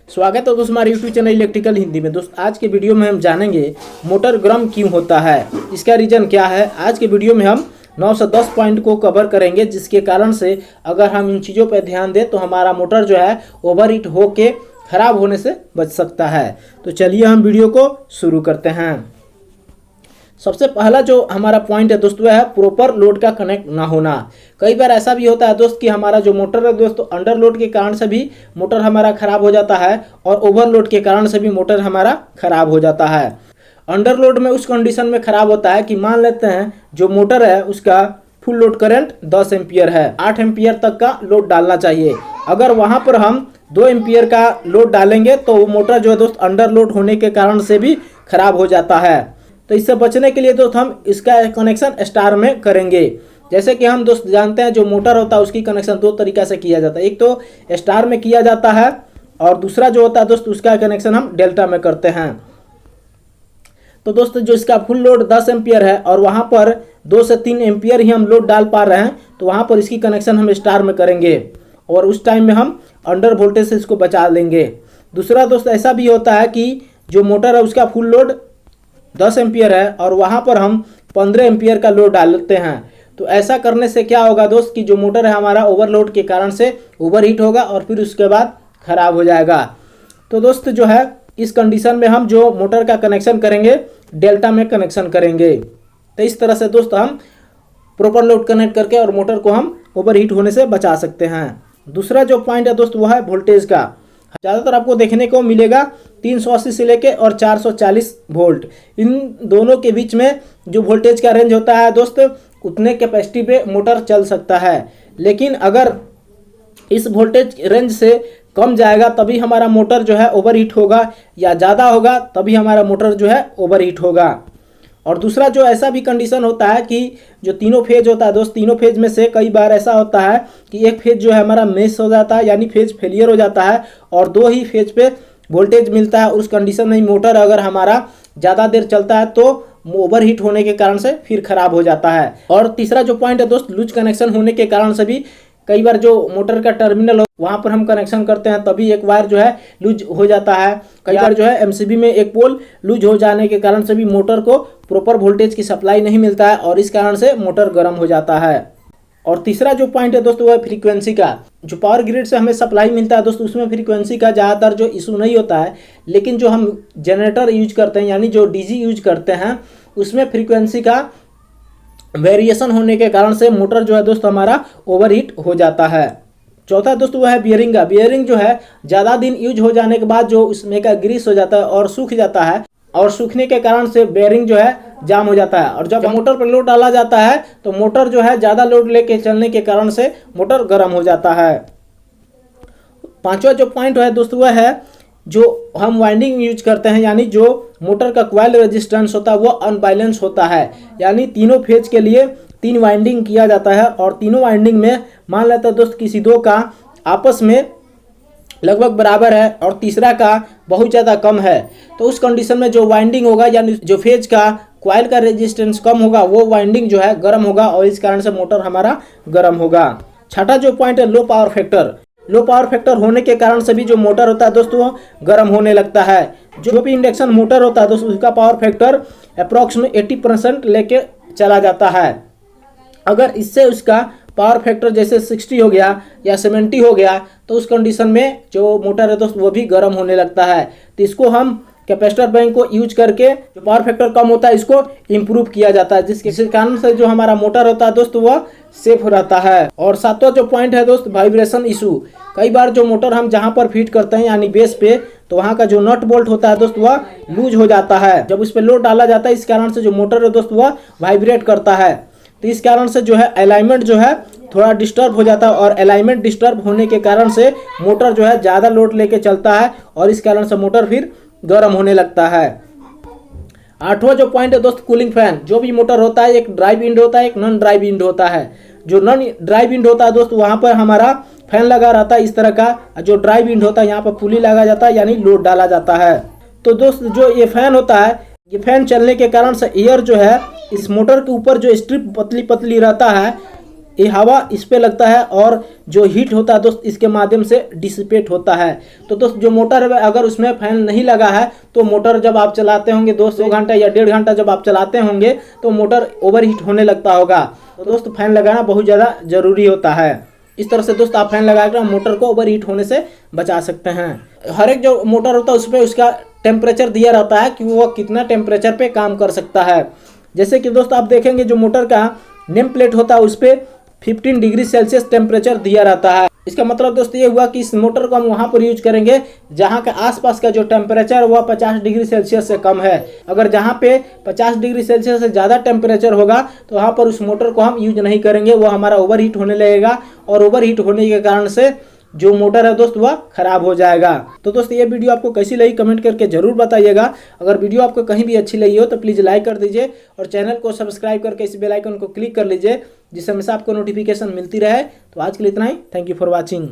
स्वागत है दोस्त हमारे यूट्यूब चैनल इलेक्ट्रिकल हिंदी में। दोस्त आज के वीडियो में हम जानेंगे मोटर गर्म क्यों होता है, इसका रीज़न क्या है। आज के वीडियो में हम 9 से 10 पॉइंट को कवर करेंगे, जिसके कारण से अगर हम इन चीज़ों पर ध्यान दें तो हमारा मोटर जो है ओवरहीट होके ख़राब होने से बच सकता है। तो चलिए हम वीडियो को शुरू करते हैं। सबसे पहला जो हमारा पॉइंट है दोस्त वह है प्रॉपर लोड का कनेक्ट ना होना। कई बार ऐसा भी होता है दोस्त कि हमारा जो मोटर है दोस्तों अंडर लोड के कारण से भी मोटर हमारा ख़राब हो जाता है और ओवरलोड के कारण से भी मोटर हमारा ख़राब हो जाता है। अंडर लोड में उस कंडीशन में ख़राब होता है कि मान लेते हैं जो मोटर है उसका फुल लोड करंट 10 एम्पियर है, 8 एम्पियर तक का लोड डालना चाहिए। अगर वहाँ पर हम 2 एम्पियर का लोड डालेंगे तो वो मोटर जो है दोस्त अंडर लोड होने के कारण से भी ख़राब हो जाता है। तो इससे बचने के लिए दोस्त हम इसका कनेक्शन स्टार में करेंगे। जैसे कि हम दोस्त जानते हैं जो मोटर होता है उसकी कनेक्शन दो तरीक़ा से किया जाता है, एक तो स्टार में किया जाता है और दूसरा जो होता है दोस्त उसका कनेक्शन हम डेल्टा में करते हैं। तो दोस्त जो इसका फुल लोड 10 एम्पियर है और वहाँ पर 2 से 3 एम्पियर ही हम लोड डाल पा रहे हैं, तो वहाँ पर इसकी कनेक्शन हम स्टार में करेंगे और उस टाइम में हम अंडर वोल्टेज से इसको बचा लेंगे। दूसरा दोस्त ऐसा भी होता है कि जो मोटर है उसका फुल लोड 10 एम्पियर है और वहाँ पर हम 15 एम्पियर का लोड डालते हैं। तो ऐसा करने से क्या होगा दोस्त कि जो मोटर है हमारा ओवरलोड के कारण से ओवरहीट होगा और फिर उसके बाद ख़राब हो जाएगा। तो दोस्त जो है इस कंडीशन में हम जो मोटर का कनेक्शन करेंगे डेल्टा में कनेक्शन करेंगे। तो इस तरह से दोस्त हम प्रॉपर लोड कनेक्ट करके और मोटर को हम ओवरहीट होने से बचा सकते हैं। दूसरा जो पॉइंट है दोस्त वह है वोल्टेज का। ज़्यादातर आपको देखने को मिलेगा 380 से लेके और 440 वोल्ट, इन दोनों के बीच में जो वोल्टेज का रेंज होता है दोस्त उतने कैपेसिटी पे मोटर चल सकता है। लेकिन अगर इस वोल्टेज रेंज से कम जाएगा तभी हमारा मोटर जो है ओवरहीट होगा, या ज़्यादा होगा तभी हमारा मोटर जो है ओवरहीट होगा। और दूसरा जो ऐसा भी कंडीशन होता है कि जो तीनों फेज होता है दोस्त, तीनों फेज में से कई बार ऐसा होता है कि एक फेज जो है हमारा मिस हो जाता है, यानी फेज फेलियर हो जाता है और 2 ही फेज पे वोल्टेज मिलता है। उस कंडीशन में मोटर अगर हमारा ज़्यादा देर चलता है तो ओवरहीट होने के कारण से फिर ख़राब हो जाता है। और तीसरा जो पॉइंट है दोस्त लूज कनेक्शन होने के कारण से भी कई बार जो मोटर का टर्मिनल हो वहाँ पर हम कनेक्शन करते हैं तभी एक वायर जो है लूज हो जाता है। कई बार जो है एमसीबी में एक पोल लूज हो जाने के कारण से भी मोटर को प्रॉपर वोल्टेज की सप्लाई नहीं मिलता है और इस कारण से मोटर गर्म हो जाता है। और तीसरा जो पॉइंट है दोस्तों वह फ्रीक्वेंसी का। जो पावर ग्रिड से हमें सप्लाई मिलता है दोस्तों उसमें फ्रीक्वेंसी का ज़्यादातर जो इशू नहीं होता है, लेकिन जो हम जनरेटर यूज करते हैं यानी जो डीजी यूज करते हैं उसमें फ्रीक्वेंसी का वेरिएशन होने के कारण से मोटर जो है दोस्त हमारा ओवरहीट हो जाता है। चौथा दोस्त वह है बियरिंग का। बियरिंग जो है ज़्यादा दिन यूज हो जाने के बाद जो उसमें का ग्रीस हो जाता है और सूख जाता है और सूखने के कारण से बेयरिंग जो है जाम हो जाता है और जब मोटर पर लोड डाला जाता है तो मोटर जो है ज़्यादा लोड लेके चलने के कारण से मोटर गर्म हो जाता है। पांचवा जो पॉइंट है दोस्त वह है जो हम वाइंडिंग यूज करते हैं, यानी जो मोटर का कॉइल रेजिस्टेंस होता है वो अनबैलेंस होता है। यानी तीनों फेज के लिए 3 वाइंडिंग किया जाता है और तीनों वाइंडिंग में मान लेते हैं दोस्त किसी दो का आपस में लगभग बराबर है और तीसरा का बहुत ज़्यादा कम है, तो उस कंडीशन में जो वाइंडिंग होगा यानी जो फेज का कॉइल का रेजिस्टेंस कम होगा वो वाइंडिंग जो है गर्म होगा और इस कारण से मोटर हमारा गर्म होगा। छठा जो पॉइंट है low power factor. Low power factor होने के कारण से भी जो मोटर होता है दोस्तों वो गर्म होने लगता है। जो भी इंडक्शन मोटर होता है दोस्तों उसका पावर फैक्टर अप्रॉक्सीमेट 80% लेके चला जाता है। अगर इससे उसका पावर फैक्टर जैसे 60 हो गया या 70 हो गया तो उस कंडीशन में जो मोटर है दोस्त वो भी गर्म होने लगता है। तो इसको हम कैपेसिटर बैंक को यूज करके जो पावर फैक्टर कम होता है इसको इम्प्रूव किया जाता है, जिसके कारण से जो हमारा मोटर होता है दोस्त वह सेफ रहता है। और सातवां जो पॉइंट है दोस्त वाइब्रेशन इशू। कई बार जो मोटर हम जहाँ पर फिट करते हैं यानी बेस पे तो वहाँ का जो नट बोल्ट होता है दोस्त वह लूज हो जाता है जब उस पर लोड डाला जाता है। इस कारण से जो मोटर है दोस्त वह वाइब्रेट करता है, तो इस कारण से जो है अलाइनमेंट जो है थोड़ा डिस्टर्ब हो जाता है और अलाइनमेंट डिस्टर्ब होने के कारण से मोटर जो है ज़्यादा लोड लेके चलता है और इस कारण से मोटर फिर गर्म होने लगता है। आठवां जो पॉइंट है दोस्त कूलिंग फैन। जो भी मोटर होता है एक ड्राइव इंड होता है एक नॉन ड्राइव इंड होता है। जो नॉन ड्राइव इंड होता है दोस्त वहाँ पर हमारा फैन लगा रहता है इस तरह का, जो ड्राइव इंड होता है यहाँ पर पुली लगा जाता है यानी लोड डाला जाता है। तो दोस्त जो ये फैन होता है ये फैन चलने के कारण से एयर जो है इस मोटर के ऊपर जो स्ट्रिप पतली पतली रहता है ये हवा इस पे लगता है और जो हीट होता है दोस्त इसके माध्यम से डिसिपेट होता है। तो दोस्त जो मोटर है अगर उसमें फैन नहीं लगा है तो मोटर जब आप चलाते होंगे 2 घंटा या 1.5 घंटा जब आप चलाते होंगे तो मोटर ओवर हीट होने लगता होगा। तो दोस्त फैन लगाना बहुत ज़्यादा ज़रूरी होता है। इस तरह से दोस्त आप फैन लगाकर मोटर को ओवर हीट होने से बचा सकते हैं। हर एक जो मोटर होता है उस पर उसका टेम्परेचर दिया रहता है कि वो कितना टेम्परेचर पे काम कर सकता है। जैसे कि दोस्त आप देखेंगे जो मोटर का नेम प्लेट होता है उस पर 15 डिग्री सेल्सियस टेम्परेचर दिया रहता है। इसका मतलब दोस्त ये हुआ कि इस मोटर को हम वहाँ पर यूज करेंगे जहाँ का आसपास का जो टेम्परेचर वह 50 डिग्री सेल्सियस से कम है। अगर जहाँ पे 50 डिग्री सेल्सियस से ज़्यादा टेम्परेचर होगा तो वहाँ पर उस मोटर को हम यूज नहीं करेंगे, वो हमारा ओवर हीट होने लगेगा और ओवर हीट होने के कारण से जो मोटर है दोस्त वह खराब हो जाएगा। तो दोस्त ये वीडियो आपको कैसी लगी कमेंट करके जरूर बताइएगा। अगर वीडियो आपको कहीं भी अच्छी लगी हो तो प्लीज़ लाइक कर दीजिए और चैनल को सब्सक्राइब करके इस बेल आइकन को क्लिक कर लीजिए जिससे हमेशा आपको नोटिफिकेशन मिलती रहे। तो आज के लिए इतना ही। Thank you for watching.